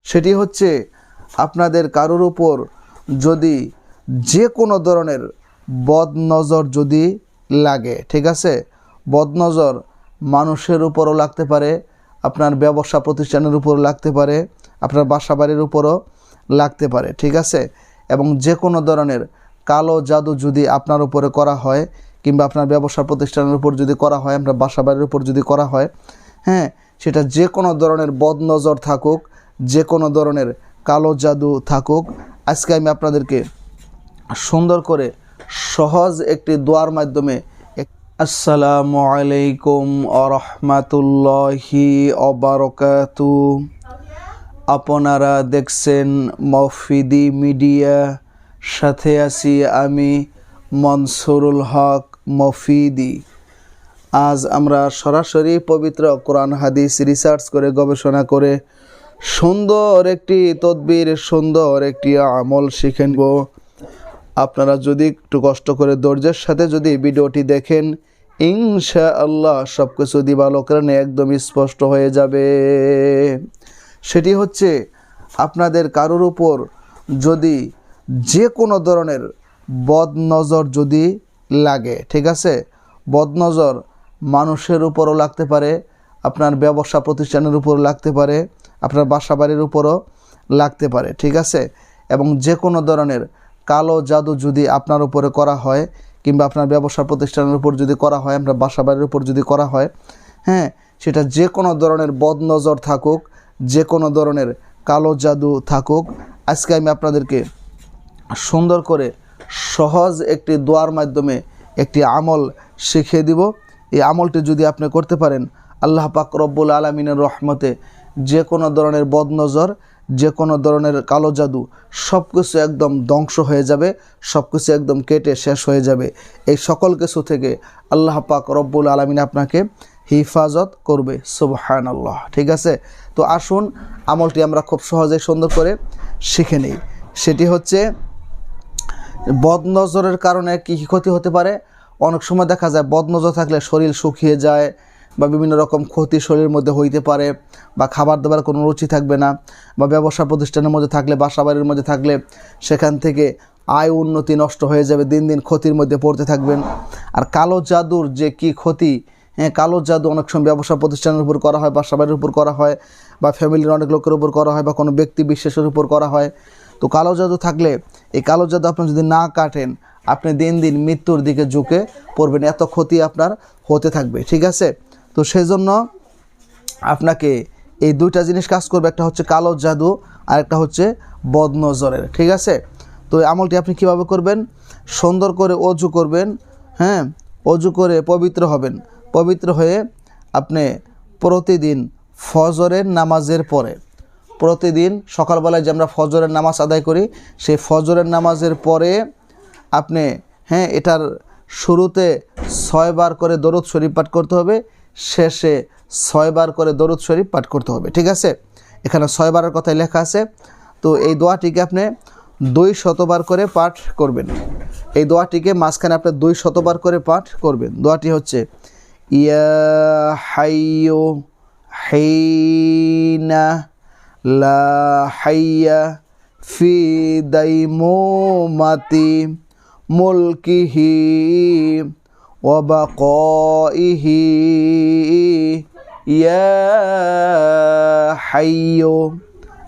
সেটি হচ্ছে আপনাদের কারোর উপর যদি যে কোনো ধরনের বদনজর যদি লাগে, ঠিক আছে, বদনজর মানুষের উপরও লাগতে পারে, আপনার ব্যবসা প্রতিষ্ঠানের উপরও লাগতে পারে, আপনার বাসা বাড়ির উপরও লাগতে পারে, ঠিক আছে। এবং যে কোনো ধরনের কালো জাদু যদি আপনার উপরে করা হয়, কিংবা আপনার ব্যবসা প্রতিষ্ঠানের উপর যদি করা হয়, আপনার বাসা বাড়ির উপর যদি করা হয়, হ্যাঁ, সেটা যে কোনো ধরনের বদনজর থাকুক, যে কোনো ধরনের কালো জাদু থাকুক, আজকে আমি আপনাদেরকে সুন্দর করে সহজ একটি দোয়ার মাধ্যমে আসসালামু আলাইকুম ওয়া রাহমাতুল্লাহি ওয়া বারাকাতুহু। আপনারা দেখছেন মফিদি মিডিয়া, সাথে আছি আমি মনসুরুল হক মফিদি। আজ আমরা সরাসরি পবিত্র কোরআন হাদিস রিসার্চ করে গবেষণা করে সুন্দর একটি তদবির, সুন্দর একটি আমল শিখে নেব। আপনারা যদি একটু কষ্ট করে ধৈর্যের সাথে যদি ভিডিওটি দেখেন, ইনশাআল্লাহ সব কিছু দিবালোকরণে একদম স্পষ্ট হয়ে যাবে। সেটি হচ্ছে আপনাদের কারোর উপর যদি যে কোনো ধরনের বদনজর যদি লাগে, ঠিক আছে, বদনজর মানুষের উপরও লাগতে পারে, আপনার ব্যবসা প্রতিষ্ঠানের উপরও লাগতে পারে, আপনার বাসা বাড়ির উপরও লাগতে পারে, ঠিক আছে। এবং যে কোনো ধরনের কালো জাদু যদি আপনার উপরে করা হয়, কিংবা আপনার ব্যবসা প্রতিষ্ঠানের উপর যদি করা হয়, আপনার বাসা বাড়ির উপর যদি করা হয়, হ্যাঁ, সেটা যে কোনো ধরনের বদনজর থাকুক, যে কোনো ধরনের কালো জাদু থাকুক, আজকে আমি আপনাদেরকে সুন্দর করে সহজ একটি দোয়ার মাধ্যমে একটি আমল শিখিয়ে দিব। এই আমলটি যদি আপনি করতে পারেন, আল্লাহ পাক রব্বুল আলামিনের রহমতে যে কোনো ধরনের বদনজর, যে কোনো ধরনের কালো জাদু সব কিছু একদম ধ্বংস হয়ে যাবে, সব কিছু একদম কেটে শেষ হয়ে যাবে। এই সকল কিছু থেকে আল্লাহ পাক রব্বুল আলামিন আপনাকে হিফাজত করবে, সুবহানাল্লাহ, ঠিক আছে। তো আসুন আমলটি আমরা খুব সহজে সুন্দর করে শিখে নিই। সেটি হচ্ছে বদনজরের কারণে কী কী ক্ষতি হতে পারে। অনেক সময় দেখা যায় বদনজর থাকলে শরীর শুকিয়ে যায়, বা বিভিন্ন রকম ক্ষতি শরীরের মধ্যে হইতে পারে, বা খাবার দাবার কোনো রুচি থাকবে না, বা ব্যবসা প্রতিষ্ঠানের মধ্যে থাকলে, বাসা বাড়ির মধ্যে থাকলে সেখান থেকে আয় উন্নতি নষ্ট হয়ে যাবে, দিন দিন ক্ষতির মধ্যে পড়তে থাকবেন। আর কালো জাদুর যে কি ক্ষতি, হ্যাঁ, কালো জাদু অনেক সময় ব্যবসা প্রতিষ্ঠানের উপর করা হয়, বাসা বাড়ির উপর করা হয়, বা ফ্যামিলির অনেক লোকের উপর করা হয়, বা কোনো ব্যক্তি বিশেষের উপর করা হয়। তো কালো জাদু থাকলে, এই কালো জাদু আপনি যদি না কাটেন, আপনি দিন দিন মৃত্যুর দিকে ঝুঁকে পড়বেন, এত ক্ষতি আপনার হতে থাকবে, ঠিক আছে। তো সেই জন্য আপনাকে এই দুইটা জিনিস কাজ করবে, একটা হচ্ছে কালো জাদু, আর একটা হচ্ছে বদনজরের, ঠিক আছে। তো এই আমলটি আপনি কিভাবে করবেন, সুন্দর করে অজু করবেন, হ্যাঁ, অজু করে পবিত্র হবেন। পবিত্র হয়ে আপনি প্রতিদিন ফজরের নামাজের পরে, প্রতিদিন সকালবেলায় যে আমরা ফজরের নামাজ আদায় করি, সেই ফজরের নামাজের পরে আপনি, হ্যাঁ, এটার শুরুতে 6 বার করে দরুদ শরীফ পাঠ করতে হবে, শেষে 6 বার করে দরুদ শরীফ পাঠ করতে হবে, ঠিক আছে। এখানে 6 বারের কথাই লেখা আছে। তো এই দোয়াটিকে আপনি 200 বার করে পাঠ করবেন। এই দোয়াটিকে মাঝখানে আপনি 200 বার করে পাঠ করবেন। দোয়াটি হচ্ছে ইয়া হাইয়ু হাইনা লা হাইয়া ফি দাইমুমাতি মুলকিহি ওয়া বাকাইহি ইয়া হাইয়ু।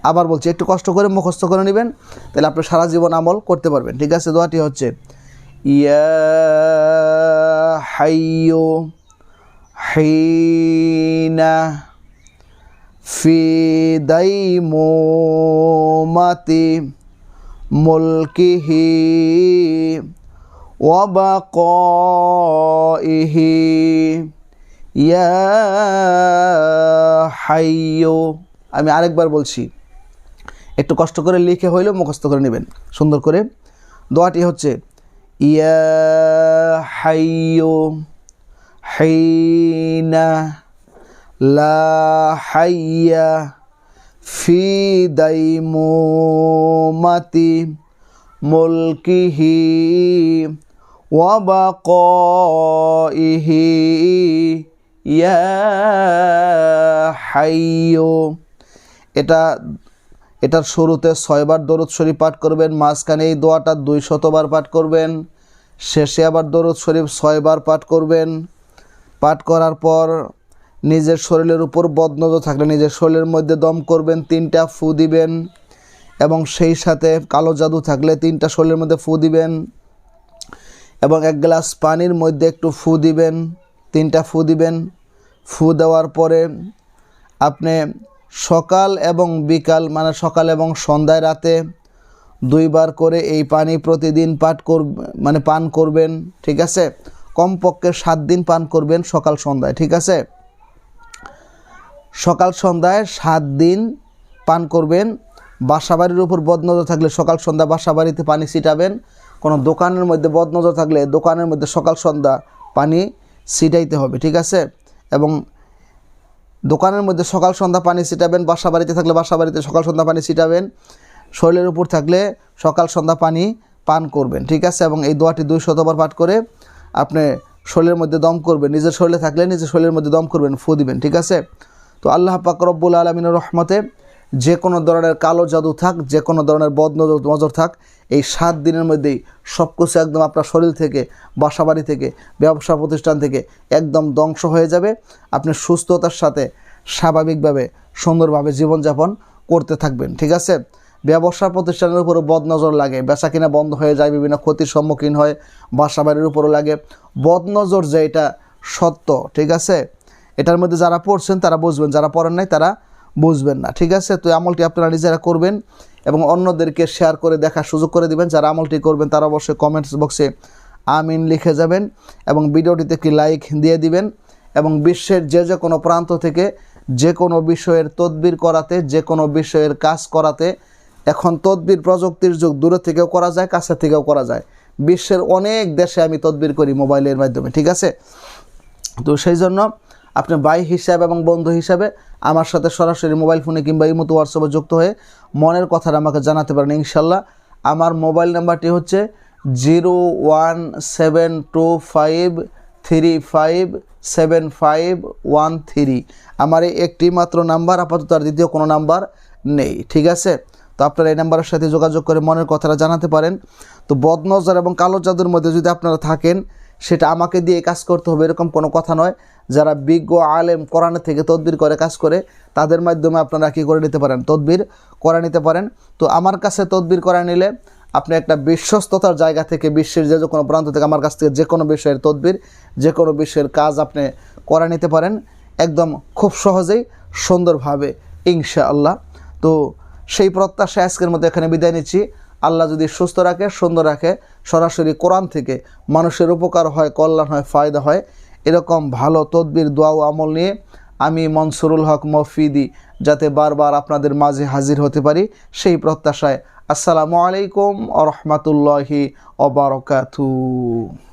আবার বলছি, একটু কষ্ট করে মুখস্থ করে নেবেন, তাহলে আপনি সারা জীবন আমল করতে পারবেন, ঠিক আছে। দোয়াটি হচ্ছে ইয়া হাইয়ু হাইনা ফি দাইমুমাতি মুলকিহি ওয়া বাকাইহি ইয়া হাইয়ু। আমি আরেকবার বলছি, একটু কষ্ট করে লিখে হইলেও মুখস্থ করে নেবেন সুন্দর করে। দোয়াটি হচ্ছে ইয়া হাইয়ু হাইনা লা হাইয়া ফি দাইমুমাতি মুলকিহি ওয়া বাকাইহি ইয়া হাইয়ু। এটা এটার শুরুতে 6 বার দরুদ শরীফ পাঠ করবেন, মাঝখানে এই দোয়াটা 200 বার পাঠ করবেন, শেষে আবার দরুদ শরীফ 6 বার পাঠ করবেন। পাঠ করার পর নিজের শরীরের উপর বদনজর থাকলে নিজের শরীরের মধ্যে দম করবেন, 3টা ফু দিবেন, এবং সেই সাথে কালো জাদু থাকলে 3টা শরীরের মধ্যে ফু দিবেন, এবং 1 গ্লাস পানির মধ্যে একটু ফু দিবেন, 3টা ফু দিবেন। ফু দেওয়ার পরে আপনি সকাল এবং বিকাল মানে সকাল এবং সন্ধ্যায় রাতে 2 বার করে এই পানি প্রতিদিন পান করবেন, ঠিক আছে? কমপক্ষে 7 দিন পান করবেন সকাল সন্ধ্যায়, ঠিক আছে? সকাল সন্ধ্যায় 7 দিন পান করবেন। বাসাবাড়ির উপর বদনজর থাকলে সকাল সন্ধ্যা বাসাবাড়িতে পানি ছিটাবেন। কোনো দোকানের মধ্যে বদনজর থাকলে দোকানের মধ্যে সকাল সন্ধ্যা পানি ছিটাইতে হবে, ঠিক আছে? এবং দোকানের মধ্যে সকাল সন্ধ্যা পানি ছিটাবেন, বাসাবাড়িতে থাকলে বাসাবাড়িতে সকাল সন্ধ্যা পানি ছিটাবেন, শরীরের উপর থাকলে সকাল সন্ধ্যা পানি পান করবেন, ঠিক আছে? এবং এই দোয়াটি 200 বার পাঠ করে আপনি শরীরের মধ্যে দম করবেন, নিজের শরীরে থাকলে নিজের শরীরের মধ্যে দম করবেন, ফু দিবেন, ঠিক আছে? তো আল্লাহ পাক রব্বুল আলামিনের রহমতে যে কোনো ধরনের কালো জাদু থাক, যে কোনো ধরনের বদনজর থাক, এই 7 দিনের মধ্যেই সব কিছু একদম আপনার শরীর থেকে, বাসাবাড়ি থেকে, ব্যবসা প্রতিষ্ঠান থেকে একদম ধ্বংস হয়ে যাবে। আপনি সুস্থতার সাথে স্বাভাবিকভাবে সুন্দরভাবে জীবনযাপন করতে থাকবেন, ঠিক আছে? ব্যবসা প্রতিষ্ঠানের উপরও বদনজর লাগে, বেচা কিনা বন্ধ হয়ে যায়, বিভিন্ন ক্ষতির সম্মুখীন হয়, বাসাবাড়ির উপরও লাগে। বদনজর যে এটা সত্য, ঠিক আছে? এটার মধ্যে যারা পড়ছেন তারা বুঝবেন, যারা পড়েন নাই তারা বুঝবেন না, ঠিক আছে? তো আমলটি আপনারা নিজেরা করবেন এবং অন্যদেরকে শেয়ার করে দেখার সুযোগ করে দিবেন। যারা আমলটি করবেন তারা অবশ্যই কমেন্টস বক্সে আমিন লিখে যাবেন এবং ভিডিওটিতে একটি লাইক দিয়ে দিবেন। এবং বিশ্বের যে কোনো প্রান্ত থেকে যে কোনো বিষয়ের তদবির করাতে, যে কোনো বিষয়ের কাজ করাতে, এখন তদবির প্রযুক্তির যুগ, দূরে থেকেও করা যায়, কাছে থেকেও করা যায়। বিশ্বের অনেক দেশে আমি তদবির করি মোবাইলের মাধ্যমে, ঠিক আছে? তো সেই জন্য আপনি ভাই হিসাবে এবং বন্ধু হিসাবে আমার সাথে সরাসরি মোবাইল ফোনে কিংবা ইমোতে হোয়াটসঅ্যাপে যুক্ত হয়ে মনের কথাটা আমাকে জানাতে পারেন ইনশাল্লাহ। আমার মোবাইল নাম্বারটি হচ্ছে 01725357513। আমার এই একটি মাত্র নাম্বার, আপাতত আর দ্বিতীয় কোনো নাম্বার নেই, ঠিক আছে? তো আপনারা এই নাম্বারের সাথে যোগাযোগ করে মনের কথাটা জানাতে পারেন। তো বদনজর এবং কালো জাদুর মধ্যে যদি আপনারা থাকেন, সেটা আমাকে দিয়ে কাজ করতে হবে এরকম কোনো কথা নয়। যারা বিজ্ঞ আলেম কোরআন থেকে তদবির করে কাজ করে, তাদের মাধ্যমে আপনারা কী করে নিতে পারেন, তদবির করে নিতে পারেন। তো আমার কাছে তদবির করে নিলে আপনি একটা বিশ্বস্ততার জায়গা থেকে, বিশ্বের যে কোনো প্রান্ত থেকে আমার কাছ থেকে যে কোনো বিষয়ের তদবির, যে কোনো বিষয়ের কাজ আপনি করে নিতে পারেন একদম খুব সহজেই, সুন্দরভাবে ইনশাআল্লাহ। তো সেই প্রত্যাশা আজকের মধ্যে এখানে বিদায় নিচ্ছি। আল্লাহ যদি সুস্থ রাখে, সুন্দর রাখে, সরাসরি কোরআন থেকে মানুষের উপকার হয়, কল্যাণ হয়, ফায়দা হয়, এরকম ভালো তদবির, দোয়া ও আমল নিয়ে আমি মনসুরুল হক মফিদি যাতে বারবার আপনাদের মাঝে হাজির হতে পারি, সেই প্রত্যাশায় আসসালামু আলাইকুম ওয়া রাহমাতুল্লাহি ওয়া বারাকাতুহু।